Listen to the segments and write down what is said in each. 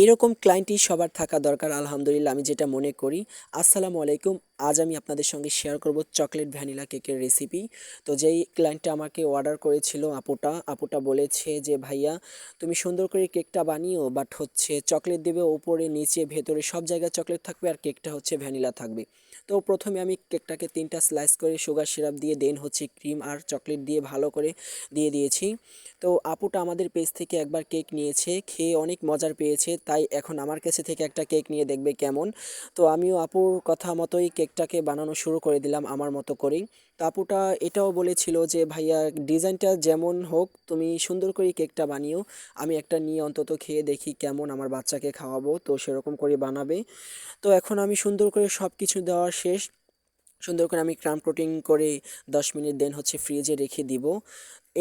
এরকম ক্লায়েন্টই সবার থাকা দরকার আলহামদুলিল্লাহ, আমি যেটা মনে করি। আসসালামু আলাইকুম। আজ আমি আপনাদের সঙ্গে শেয়ার করব চকলেট ভ্যানিলা কেকের রেসিপি। তো যেই ক্লায়েন্টটা আমাকে অর্ডার করেছিল, আপুটা বলেছে যে ভাইয়া তুমি সুন্দর করে কেকটা বানিও, বাট হচ্ছে চকলেট দেবে উপরে নিচে ভেতরে সব জায়গায় চকলেট থাকবে আর কেকটা হচ্ছে ভ্যানিলা থাকবে। তো প্রথমে আমি কেকটাকে 3টা স্লাইস করে সুগার সিরাপ দিয়ে দেন হচ্ছে ক্রিম আর চকলেট দিয়ে ভালো করে দিয়ে দিয়েছি। তো আপুটা আমাদের পেজ থেকে একবার কেক নিয়েছে, খেয়ে অনেক মজার পেয়েছে, তাই এখন আমার কাছে থেকে একটা কেক নিয়ে দেখবে কেমন। তো আমিও আপুর কথা মতোই কেকটাকে বানানো শুরু করে দিলাম আমার মতো করেই। তো আপুটা এটাও বলেছিল যে ভাইয়া ডিজাইনটা যেমন হোক তুমি সুন্দর করে কেকটা বানিও, আমি একটা নিয়ে অন্তত খেয়ে দেখি কেমন, আমার বাচ্চাকে খাওয়াবো, তো সেরকম করে বানাবে। তো এখন আমি সুন্দর করে সব কিছু দেওয়া শেষ, সুন্দর করে আমি ক্রাম কোটিং করে 10 মিনিট দেন হচ্ছে ফ্রিজে রেখে দিব।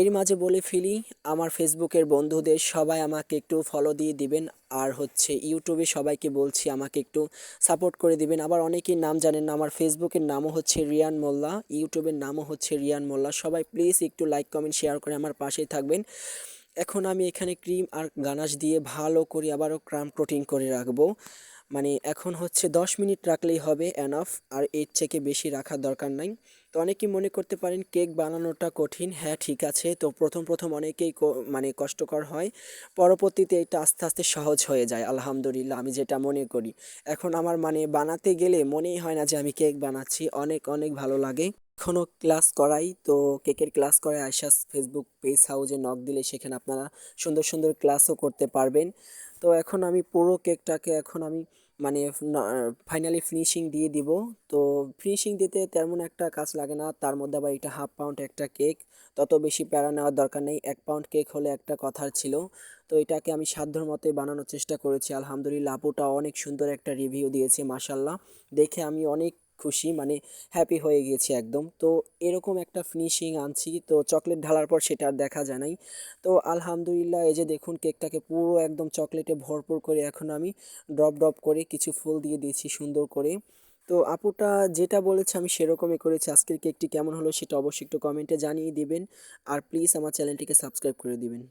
এর মাঝে বলে ফেলি, আমার ফেসবুকের বন্ধুদের সবাই আমাকে একটু ফলো দিয়ে দিবেন, আর হচ্ছে ইউটিউবে সবাইকে বলছি আমাকে একটু সাপোর্ট করে দিবেন। আবার অনেকেই নাম জানেন না, আমার ফেসবুকের নামও হচ্ছে রিয়ান মোল্লা, ইউটিউবের নামও হচ্ছে রিয়ান মোল্লা। সবাই প্লিজ একটু লাইক কমেন্ট শেয়ার করে আমার পাশেই থাকবেন। এখন আমি এখানে ক্রিম আর গানাশ দিয়ে ভালো করে আবারও ক্রাম কোটিং করে রাখবো। মানে এখন হচ্ছে 10 মিনিট রাখলেই হবে এনাফ, আর এর থেকে বেশি রাখার দরকার নাই। তো অনেকেই মনে করতে পারেন কেক বানানোটা কঠিন, হ্যাঁ ঠিক আছে। তো প্রথম প্রথম অনেকেই মানে কষ্টকর হয়, পরবর্তীতে এটা আস্তে আস্তে সহজ হয়ে যায় আলহামদুলিল্লাহ, আমি যেটা মনে করি। এখন আমার মানে বানাতে গেলে মনেই হয় না যে আমি কেক বানাচ্ছি, অনেক অনেক ভালো লাগে। এখনও ক্লাস করাই, তো কেকের ক্লাস করে আয়শাস ফেসবুক পেজ হাউজে নক দিলে সেখানে আপনারা সুন্দর সুন্দর ক্লাসও করতে পারবেন। তো এখন আমি পুরো কেকটাকে এখন আমি মানে ফাইনালি ফিনিশিং দিয়ে দিব। তো ফিনিশিং দিতে তেমন একটা কাজ লাগে না, তার মধ্যে আবার এটা 1/2 পাউন্ড একটা কেক, তত বেশি প্যারা নেওয়ার দরকার নেই। 1 পাউন্ড কেক হলে একটা কথার ছিল। তো এটাকে আমি সাধ্যর মতোই বানানোর চেষ্টা করেছি আলহামদুলিল্লাহ। আপুটা অনেক সুন্দর একটা রিভিউ দিয়েছে মাশাল্লাহ, দেখে আমি অনেক খুশি, মানে হ্যাপি হয়ে গেছি একদম। তো এরকম একটা ফিনিশিং আনছি, তো চকলেট ঢালার পর সেটা আর দেখা যায় নাই। তো আলহামদুলিল্লাহ, এই যে দেখুন কেকটাকে পুরো একদম চকলেটে ভরপুর করে এখন আমি ড্রপ ড্রপ করে কিছু ফুল দিয়ে দিয়েছি সুন্দর করে। তো আপুটা যেটা বলেছে আমি সেরকমই করেছি। আজকের কেকটি কেমন হলো সেটা অবশ্যই একটু কমেন্টে জানিয়ে দিবেন, আর প্লিজ আমার চ্যানেলটিকে সাবস্ক্রাইব করে দিবেন।